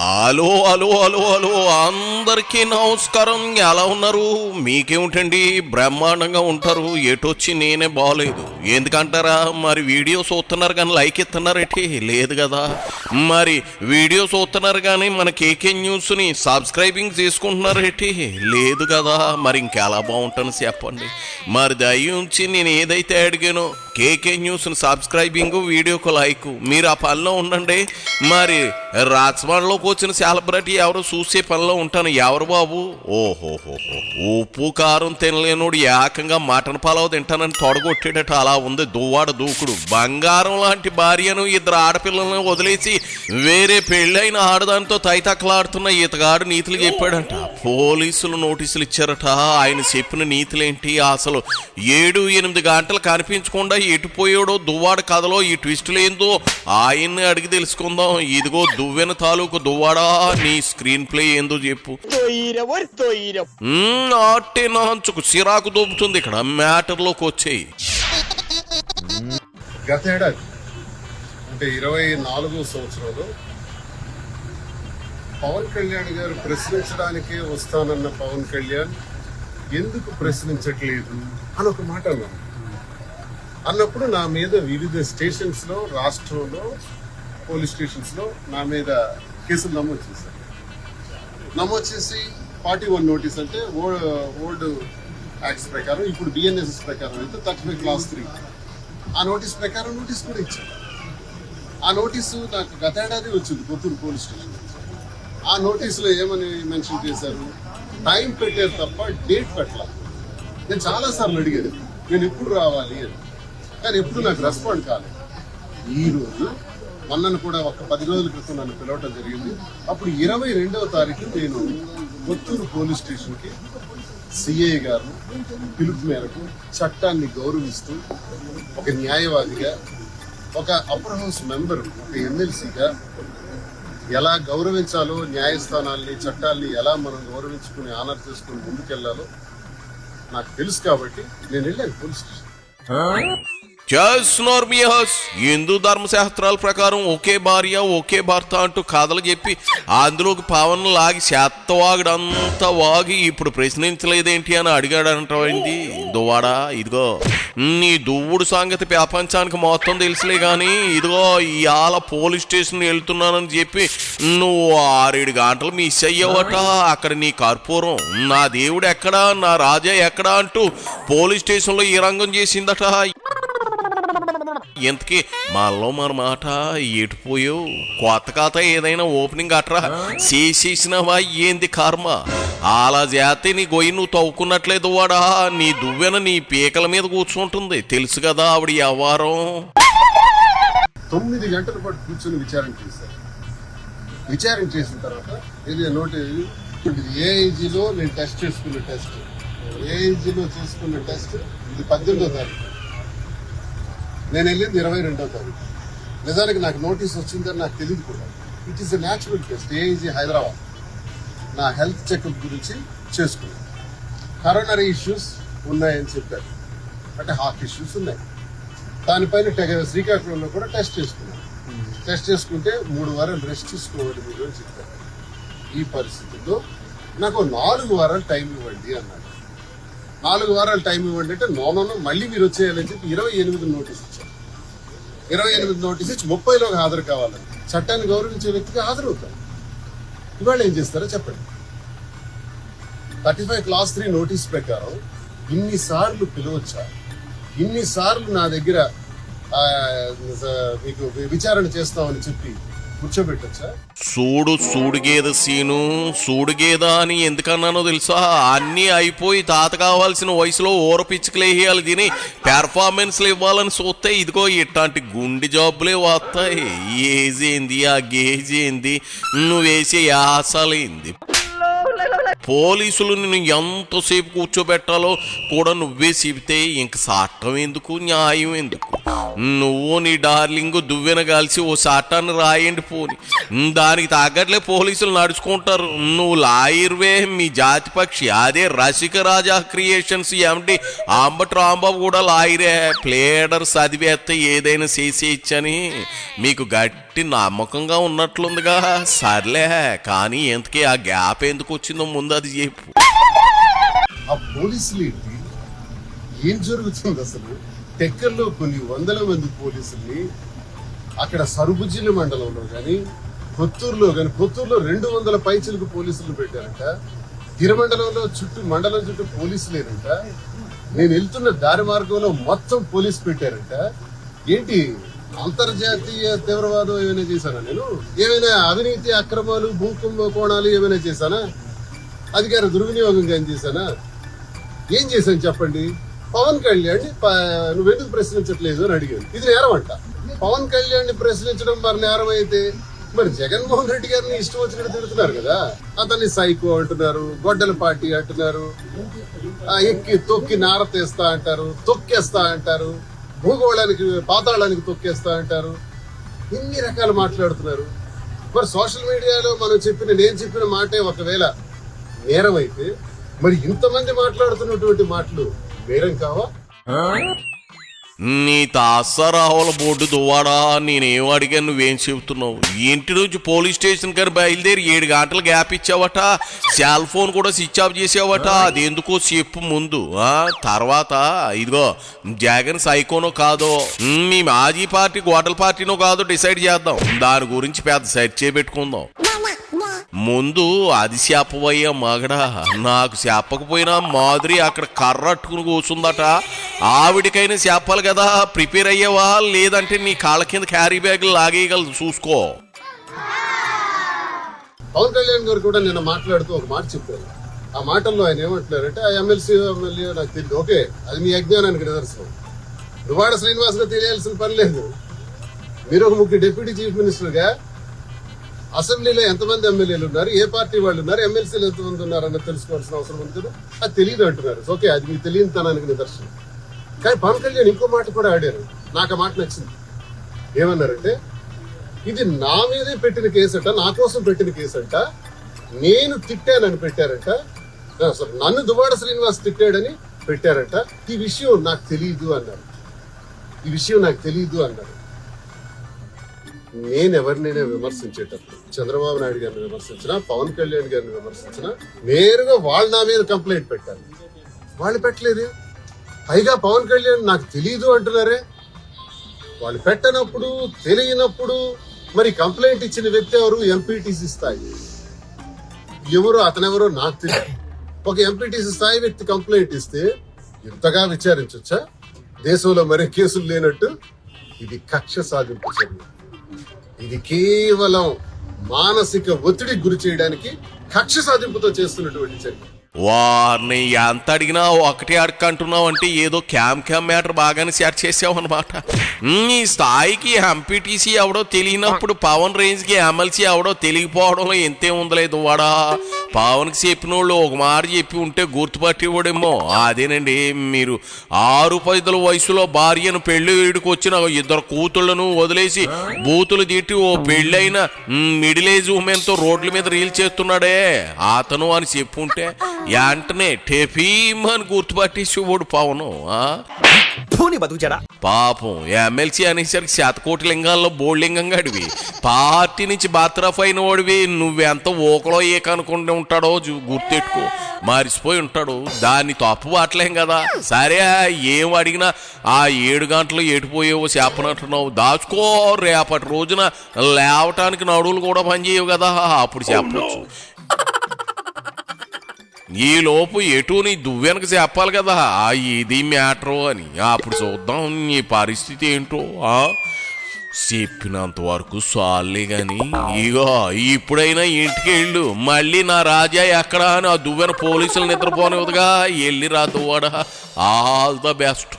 Hello hello hello hello అందరికీ నమస్కారం. ఎలా ఉన్నారు? మీకేమిటండి, బ్రహ్మాండంగా ఉంటారు. ఎటొచ్చి నేనే బాగలేదు ఎందుకంటారా? మరి వీడియో చూస్తున్నారు కానీ లైక్ ఇస్తున్నారేటి? లేదు కదా. మరి వీడియో చూస్తున్నారు కానీ మన కేకే న్యూస్ని సబ్స్క్రైబింగ్ చేసుకుంటున్నారేటి? లేదు కదా. మరి ఇంకెలా బాగుంటాను చెప్పండి. మరి దయించి నేను ఏదైతే అడిగానో కేకే న్యూస్ని సబ్స్క్రైబింగ్, వీడియోకు లైక్, మీరు ఆ పనిలో ఉండండి. మరి రాజమండ్రిలోకి వచ్చిన సెలబ్రిటీ ఎవరు చూసే పనిలో ఉంటాను. ఎవరు బాబు? ఓహోహో, ఉప్పు కారం తినలేనోడు ఏకంగా మటన్ పలావ్ తింటానని తొడగొట్టేటట్టు అలా ఉంది దువ్వాడ దూకుడు. బంగారం లాంటి భార్యను ఇద్దరు ఆడపిల్లలను వదిలేసి వేరే పెళ్ళైన ఆడదానితో తైతక్కలాడుతున్న ఈతగాడు నీతులు చెప్పాడంట. పోలీసులు నోటీసులు ఇచ్చారట. ఆయన చెప్పిన నీతులేంటి? అసలు 7-8 గంటలు కనిపించకుండా ఎటుపోయాడో దువ్వాడ కథలో ఈ ట్విస్టులేందో ఆయన్ని అడిగి తెలుసుకుందాం. ఇదిగో దువ్వెన తాలూకు దువ్వాడా, నీ స్క్రీన్ ప్లే ఏందో చెప్పు. ఆటే నాంచుకు సిరాకు దొబ్బుతుంది. ఇక్కడ మ్యాటర్లోకి వచ్చేయి. గత ఏడాది అంటే 24వ సంవత్సరంలో పవన్ కళ్యాణ్ గారు ప్రశ్నించడానికే వస్తానన్న పవన్ కళ్యాణ్ ఎందుకు ప్రశ్నించట్లేదు అని ఒక మాట అన్నప్పుడు నా మీద వివిధ స్టేషన్స్ లో, రాష్ట్రంలో పోలీస్ స్టేషన్స్ లో నా మీద కేసులు నమోదు చేశారు. నమోదు చేసి 41 నోటీస్ అంటే ఓల్డ్ యాక్ట్స్ ప్రకారం, ఇప్పుడు బిఎన్ఎస్ఎస్ ప్రకారం అయితే 35 క్లాస్ 3 ఆ నోటీస్ ప్రకారం నోటీస్ కూడా ఇచ్చారు. ఆ నోటీసు నాకు గత ఏడాది వచ్చింది కొత్తూరు పోలీస్ స్టేషన్. ఆ నోటీసులో ఏమని మెన్షన్ చేశారు? టైం పెట్టారు తప్ప డేట్ పెట్టాల. నేను చాలాసార్లు అడిగేది నేను ఎప్పుడు రావాలి అని, కానీ ఎప్పుడు నాకు రెస్పాండ్ కాలేదు. ఈరోజు మొన్నను కూడా ఒక 10 రోజుల క్రితం నన్ను పిలవటం జరిగింది. అప్పుడు 22వ తారీఖు నేను కొత్తూరు పోలీస్ స్టేషన్కి సిఐ గారు పిలుపు మేరకు చట్టాన్ని గౌరవిస్తూ ఒక న్యాయవాదిగా, ఒక అప్పర్ హౌస్ మెంబర్, ఒక ఎమ్మెల్సీగా ఎలా గౌరవించాలో, న్యాయస్థానాల్ని, చట్టాల్ని ఎలా మనం గౌరవించుకుని ఆనర్ చేసుకుని ముందుకెళ్లాలో నాకు తెలుసు. కాబట్టి నేను వెళ్ళాను పోలీస్ స్టేషన్. హిందూ ధర్మశాస్త్రాల ప్రకారం ఒకే భార్య ఒకే భర్త అంటూ కథలు చెప్పి అందులోకి పవన్ లాగి చేత్తవాగుడంతా వాగి ఇప్పుడు ప్రశ్నించలేదేంటి అని అడిగాడంటావేంటి దువ్వాడా? ఇదిగో నీ దువ్వుడు సంగతి ప్రపంచానికి మొత్తం తెలుసులే కానీ ఇదిగో ఇవాళ పోలీస్ స్టేషన్ వెళ్తున్నానని చెప్పి నువ్వు 6-7 గంటలు మిస్ అయ్యావట. అక్కడ నీ కర్పూరం, నా దేవుడు ఎక్కడా, నా రాజా ఎక్కడా అంటూ పోలీస్ స్టేషన్లో ఈ రంగం చేసిందట. ఎంతకీ మనలో మన మాట ఎటుపోయావు? కొత్త కథ ఏదైనా ఓపెనింగ్ అట్రా చేసేసినవా? ఏంది కర్మ? అలా చేస్తే నీ గొయ్యి నువ్వు తవ్వుకున్నట్లేదు వాడా. నీ దువ్వెన నీ పీకల మీద కూర్చుంటుంది తెలుసు కదా ఆవిడ వ్యవహారం. 9 గంటల పాటు కూర్చొని విచారణ చేశారు. విచారణ చేసిన తర్వాత ఇది ఏఐజీలో నేను టెస్ట్ చేసుకున్న టెస్ట్, ఏఐజీలో చేసుకున్న టెస్ట్ ఇది 18వ తారీఖు. నేను వెళ్ళింది 22వ తారీఖు. నిజానికి నాకు నోటీస్ వచ్చిందని నాకు తెలియదు కూడా. It is a natural test. AIG Hyderabad నా హెల్త్ చెకప్ గురించి చేసుకున్నాను. కరోనరీ ఇష్యూస్ ఉన్నాయని చెప్పారు, అంటే హార్ట్ ఇష్యూస్ ఉన్నాయి. దానిపైన శ్రీకాకుళంలో కూడా టెస్ట్ చేసుకున్నాను. టెస్ట్ చేసుకుంటే 3 వారాలు రెస్ట్ తీసుకోవాలి మీరు అని చెప్పారు. ఈ పరిస్థితుల్లో నాకు 4 వారాలు టైం ఇవ్వండి అన్నాడు. 4 వారాలు టైం ఇవ్వండి అంటే నోనో మళ్ళీ మీరు వచ్చేయాలని చెప్పి 28 నోటీస్ ఇచ్చారు. 28 నోటీస్ ఇచ్చి 30లోకి హాజరు కావాలని. చట్టాన్ని గౌరవించే వ్యక్తిగా హాజరవుతారు. ఇవాళ ఏం చేస్తారో చెప్పండి. 35 క్లాస్ 3 నోటీస్ ప్రకారం ఇన్నిసార్లు పిలవచ్చా? ఇన్నిసార్లు నా దగ్గర మీకు విచారణ చేస్తామని చెప్పి కూర్చోబెట్టచ్చా? సూడుగేద సీను, సూడుగేద అని ఎందుకన్నానో తెలుసా? అన్నీ అయిపోయి తాత కావాల్సిన వయసులో ఊరపిచ్చుకలేయాలి తిని పెర్ఫార్మెన్స్లు ఇవ్వాలని చూస్తే ఇదిగో ఇట్లాంటి గుండె జాబులే వస్తాయి. ఏజ్ ఏంది, ఆ గేజ్ ఏంది, నువ్వు వేసే యాసలేంది. పోలీసులు నిన్ను ఎంతసేపు కూర్చోబెట్టాలో కూడా నువ్వే చెబితే ఇంక చట్టం ఎందుకు, న్యాయం ఎందుకు? నువ్వు నీ డార్లింగ్ దువ్వెన కలిసి ఓ సాటాన్ని రాయండి పోని, దానికి తగ్గట్లే పోలీసులు నడుచుకుంటారు. నువ్వు లాయర్వే, మీ జాతి పక్షి అదే రసిక రాజా క్రియేషన్స్ ఎండి అంబటి రాంబాబు కూడా లాయరే. ప్లేడర్ చదివేస్తే ఏదైనా చేసేయచ్చని మీకు గట్టి నమ్మకంగా ఉన్నట్లుందిగా. సర్లే కానీ ఎంతకీ ఆ గ్యాప్ ఎందుకు వచ్చిందో ముందు అది చెప్పు. ఆ పోలీసులు ఏంటి, ఏం జరుగుతుంది అసలు? టెక్కర్లో కొన్ని వందల మంది పోలీసుల్ని అక్కడ సరుబుజ్జిల మండలంలో కానీ కొత్తూరులో కానీ, కొత్తూరులో 200 పైచిలకు పోలీసులు పెట్టారంట. తిరుమండలంలో మండలం చుట్టూ పోలీసులు లేరంట. నేను వెళ్తున్న దారి మార్గంలో మొత్తం పోలీసు పెట్టారంట. ఏంటి అంతర్జాతీయ తీవ్రవాదం ఏమైనా చేశానా? నేను ఏమైనా అవినీతి అక్రమాలు భూకుంభకోణాలు ఏమైనా చేశానా? అధికార దుర్వినియోగం ఏం చేశానా? ఏం చేశాను చెప్పండి? పవన్ కళ్యాణ్ నువ్వెందుకు ప్రశ్నించట్లేదు అని అడిగాను. ఇది నేరం అంట. పవన్ కళ్యాణ్ ని ప్రశ్నించడం మరి నేరం అయితే మరి జగన్మోహన్ రెడ్డి గారిని ఇష్టం వచ్చినట్టు తిడుతున్నారు కదా. అతన్ని సైకో అంటున్నారు, గొడ్డల పార్టీ అంటున్నారు, ఎక్కి తొక్కి నారతేస్తా అంటారు, తొక్కేస్తా అంటారు, భూగోళానికి పాతాళానికి తొక్కేస్తా అంటారు. ఇన్ని రకాలు మాట్లాడుతున్నారు. మరి సోషల్ మీడియాలో నేను చెప్పిన మాటే ఒకవేళ నేరం అయితే మరి ఇంతమంది మాట్లాడుతున్నటువంటి మాటలు నేరం కావా? నీ తాసారావుల బోర్డు దువ్వాడా, నేనేం అడిగాను నువ్వేం చెబుతున్నావు? ఇంటి నుంచి పోలీస్ స్టేషన్ గారు బయలుదేరి 7 గంటలు గ్యాప్ ఇచ్చావట, సెల్ ఫోన్ కూడా స్విచ్ ఆఫ్ చేసావట. అది ఎందుకో చెప్పు ముందు. తర్వాత ఇదిగో జగన్ సైకోనో కాదో, మీ మాజీ పార్టీ గోడల పార్టీనో కాదో డిసైడ్ చేద్దాం. దాని గురించి పెద్ద సెర్చ్ చేపెట్టుకుందాం. ముందు అది చెప్పవయ్యా మగడా. నాకు చెప్పకపోయినా మాధురి అక్కడ కర్రట్టుకుని కూర్చుందట, ఆవిడికైనా చెప్పాలి కదా. ప్రిపేర్ అయ్యావా? లేదంటే నీ కాళ్ళ కింద క్యారీ బ్యాగులు లాగేయగలదు, చూసుకో. పవన్ కళ్యాణ్ గారు కూడా నిన్న మాట్లాడుతూ ఒక మాట చెప్పారు. ఆ మాటల్లో ఆయన ఏమంటున్నారంటే, ఆ ఎమ్మెల్యే నాకు తెలియదు. ఓకే, అది మీ అజ్ఞానానికి నిదర్శనం. దువ్వాడ శ్రీనివాస్ గా తెలియాల్సిన పని లేదు. మీరు ఒక ముఖ్య డిప్యూటీ చీఫ్ మినిస్టర్ గా అసెంబ్లీలో ఎంతమంది ఎమ్మెల్యేలు ఉన్నారు, ఏ పార్టీ వాళ్ళు ఉన్నారు, ఎమ్మెల్సీలు ఎంతమంది ఉన్నారు అన్నది తెలుసుకోవాల్సిన అవసరం ఉంది కదా. అది తెలియదు అంటున్నారు. ఓకే, అది మీకు తెలియనితనానికి నిదర్శనం. కానీ పవన్ కళ్యాణ్ ఇంకో మాట కూడా ఆడారు. నాకు ఆ మాట నచ్చింది. ఏమన్నారంటే, ఇది నా మీదే పెట్టిన కేసట, నా కోసం పెట్టిన కేసంట, నేను తిట్టానని పెట్టారంట, అసలు నన్ను దువ్వాడ శ్రీనివాస్ తిట్టాడని పెట్టారంట. ఈ విషయం నాకు తెలియదు అన్నారు. నేనెవరినైనా విమర్శించేటప్పుడు చంద్రబాబు నాయుడు గారిని విమర్శించినా, పవన్ కళ్యాణ్ గారిని విమర్శించినా నేరుగా వాళ్ళు నా మీద కంప్లైంట్ పెట్టారు. వాళ్ళు పెట్టలేదు. పైగా పవన్ కళ్యాణ్ నాకు తెలీదు అంటున్నారే. వాళ్ళు పెట్టనప్పుడు, తెలియనప్పుడు మరి కంప్లైంట్ ఇచ్చిన వ్యక్తి ఎవరు? ఎంపీటీసీ స్థాయి ఎవరు? అతనెవరో నాకు తెలియదు. ఒక ఎంపీటీసీ స్థాయి వ్యక్తి కంప్లైంట్ ఇస్తే ఇంతగా విచారించొచ్చా? దేశంలో మరే కేసులు లేనట్టు. ఇది కక్ష సాధింపు చర్య. ఇది కేవలం మానసిక ఒత్తిడికి గురి చేయడానికి కక్ష సాధింపుతో చేస్తున్నటువంటి చర్య. వారిని ఎంత అడిగినా ఒకటే అడగంటున్నావు అంటే ఏదో క్యామ్ మ్యాటర్ బాగానే షేర్ చేసావు అనమాట. ఈ స్థాయికి ఎంపీటీసీ ఎవడో తెలియనప్పుడు పవన్ రేంజ్కి ఎమ్మెల్సీ ఎవడో తెలియకపోవడంలో ఎంతే ఉందలేదు. వాడా పవన్కి చెప్పిన వాళ్ళు ఒక మాట చెప్పి ఉంటే గుర్తుపట్టేవాడేమో. అదేనండి, మీరు 6-10 వయసులో భార్యను పెళ్లి వీడికి వచ్చిన 2 కూతుళ్లను వదిలేసి బూతులు తిట్టి ఓ పెళ్ళైన మిడిల్ ఏజ్ ఉమెన్తో రోడ్ల మీద రీల్ చేస్తున్నాడే అతను అని చెప్పుంటే వెంటనే టెఫీమ్ అని గుర్తుపట్టేసేవాడు పవను. పాపం ఎమ్మెల్సీ అనేసరికి 100 లింగాల్లో బోర్లింగం గడివి, పార్టీ నుంచి బాత్రఫ్ అయిన వాడివి. నువ్వెంత ఓకలో ఏకనుకుంటూ ఉంటాడో గుర్తెట్టుకో. మరిచిపోయి ఉంటాడు. దాన్ని తప్పు పట్టలేం కదా. సరే, ఏం అడిగినా ఆ 7 గంటలు ఎటుపోయేవో చెప్పనట్టున్నావు. దాచుకో, రేపటి రోజున లేవటానికి నడువులు కూడా పనిచేయవు కదా, అప్పుడు చెప్పచ్చు. ఈ లోపు ఎటు నీ దువ్వెనకు చెప్పాలి కదా ఇది మ్యాటరు అని. అప్పుడు చూద్దాం నీ పరిస్థితి ఏంటో. చెప్పినంత వరకు సాలే గాని ఇగో ఇప్పుడైనా ఇంటికి వెళ్ళు. మళ్ళీ నా రాజా ఎక్కడా అని ఆ దువ్వెన పోలీసులు నిద్రపోనివదుగా. వెళ్ళి రా దువ్వాడ. All the best.